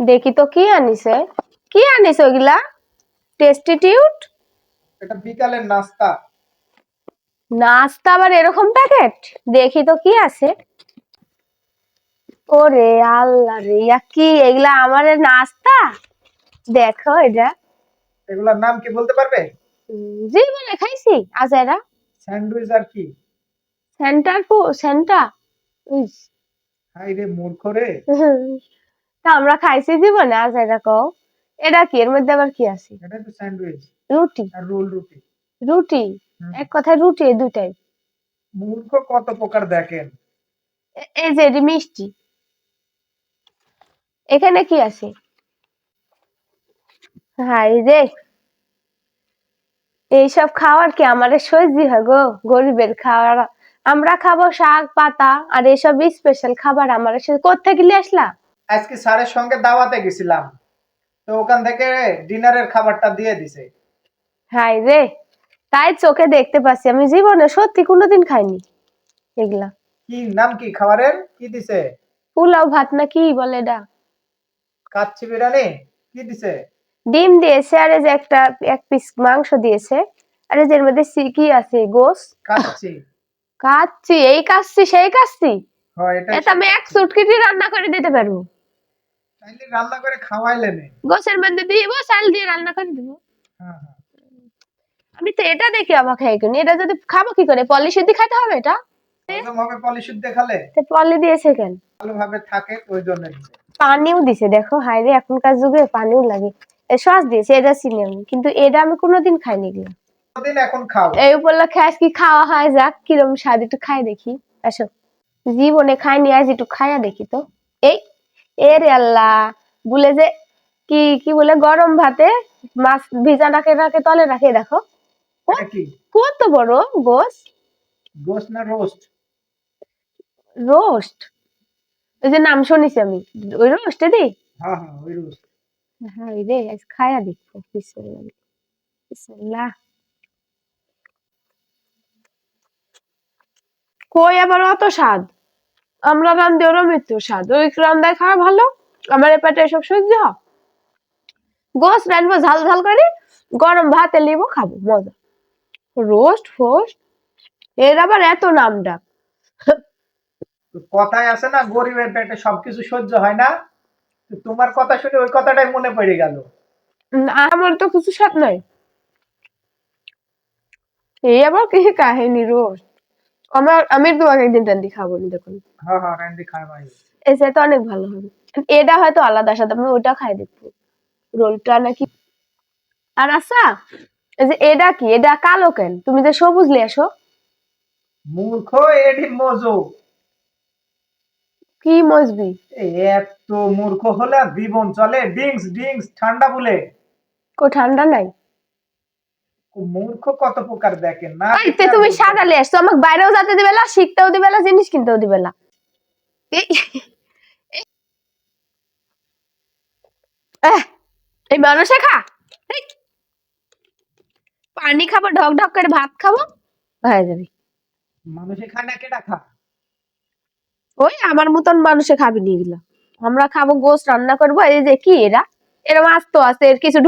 দেখি তো কি আনিছে ওগুলা? টেস্টিটিউড এটা বিকালের নাস্তা। নাস্তা আবার এরকম প্যাকেট? দেখি তো কি আছে। ওরে আল্লাহ রে, কি এগুলা আমার নাস্তা? দেখো এটা। এগুলোর নাম কি বলতে পারবে? জীবনে খাইছি আজেরা। স্যান্ডউইচ আর কি? সেন্টা। ইস, হাই রে মূর্খ রে। তা আমরা খাইছি জীবনে আজেরা কও। এটা কি, এর মধ্যে আবার কি আছে? এটা তো স্যান্ডউইচ রুটি। আর রোল রুটি। রুটি। হুম। এক কথায় রুটি, এই দুটাই। মূর্খ কত প্রকার দেখেন। এই যে এটি মিষ্টি। এখানে কি আছে? হাই রে, এইসব খাওয়ার কি আমাদের সহ্য হয় গো? গরিবের খাওয়ার। আমরা খাবো শাক পাতা, আর এসব স্পেশাল খাবার আমার কোত্থেকে নিয়ে আসলা? আজকে স্যারের সঙ্গে দাওয়াতে গেছিলাম, তো ওখান থেকে ডিনারের খাবারটা দিয়ে দিছে। হাই রে, তাই চোখে দেখতে পাচ্ছি, আমি জীবনে সত্যি কোনোদিন খাইনি এগুলা। কি নাম, কি খাবারের কি দিছে? পোলাও ভাত না কি বলে এটা? কাচ্চি বিরিয়ানি? কি দিছে? ডিম দিয়েছে, আর এই যে একটা এক পিস মাংস দিয়েছে, আর এই যে এর মধ্যে কি আছে, গোস। কাচ্চি। কাচ্চি, এই কাচ্চি সেই কাচ্চি? হয় এটা এটা আমি এক চুটকিতে রান্না করে দিতে পারবো। তাইলে রান্না করে খাওয়াইলে নে। গোসের মধ্যে দিব, চাল দিয়ে রান্না করে দিব। হ্যাঁ হ্যাঁ। আমি তো এটা দেখে অবাক হয়ে গেলি, এটা যদি খাবো কি করে? পলি সিদ্ধ খাইতে হবে এটা? হজম হবে পলিশুদ্ধ দেখালে? পলি দিয়েছে কেন? ভালোভাবে থাকে ওই জন্য দিছে। পানিও দিছে দেখো, হাইরে এখনকার যুগে পানিও লাগে। সস দিয়েছে, এটা চিনি আমি, কিন্তু এটা আমি কোনোদিন খাইনি এগুলো। কোনদিন এখন খাও। এই উপলক্ষে আজ কি খাওয়া হয়, যাক কিরম স্বাদ একটু খাই দেখি। আসো, জীবনে খাইনি, আজ একটু খাইয়া দেখি তো। এই এরে আল্লাহ, বলে যে কি কি বলে, গরম ভাতে মাছ ভিজা রাখে রাখে তলে রাখে, দেখো এটা কি? কত বড় গোস। গোস না রোস্ট? রোস্ট। ওই যে নাম শুনিছি আমি, ওই রোস্টে দিই। হ্যাঁ হ্যাঁ ওই রোস্ট। হ্যাঁ রে, আজ খায়া দেখবো। বিসমিল্লাহ বিসমিল্লাহ। কই আবার অত স্বাদ? আমরা রান্ধি ওরা মৃত্যু স্বাদ, ওই রান্দায় খাওয়া ভালো। আমার এ পেটে এসব সহ্য হয়? গোস রানবো ঝাল ঝাল করে, গরম ভাতে লিবো, খাবো মজা। রোস্ট ফোস্ট, এর আবার এত নাম ডাক। তো কথায় আছে না, গরিবের পেটে সবকিছু সহ্য হয় না। তো তোমার কথা শুনে ওই কথাটাই মনে পড়ে গেল। আমার তো কিছু স্বাদ নাই। এই আবার কি কাহিনী রোস্ট? আমি তোমাকে একদিন রান্দি খাবো নি, দেখুন। হ্যাঁ হ্যাঁ রান্দি খাই ভাই। এসে তো অনেক ভালো হবে। এটা হয়তো আলাদা স্বাদ, আমি ওইটা খাই দেখবো। রোলটা নাকি। আর আচ্ছা, এই যে এটা কি, এটা কালো কেন? তুমি যে সবুজ লিয়ে আসো। মূর্খ, এডি মজো। কি মজবি? এত মূর্খ হলে আর জীবন চলে? ড্রিঙ্কস ড্রিঙ্কস ঠান্ডা বলে। কো ঠান্ডা নাই? মূর্খ কত প্রকার দেখেন না। আইতে তুমি সাদা লিয়ে আসছো, আমাকে বাইরেও যেতে দিবে না, শিখতেও দিবে না, জিনিস কিনতেও দিবে না। এই এহ, এই মানুষে খা। এই, পানি খাবো, ঢক ঢক করে ভাত খাবো, হয়ে যাবে। মানুষে খায় না, কেটা খা? ওই আমার মতন মানুষে খাবি নি এগুলা। আমরা খাবো গোস রান্না করবো। এই যে কি এরা, এরা মাছ তো আছে, এর কিছু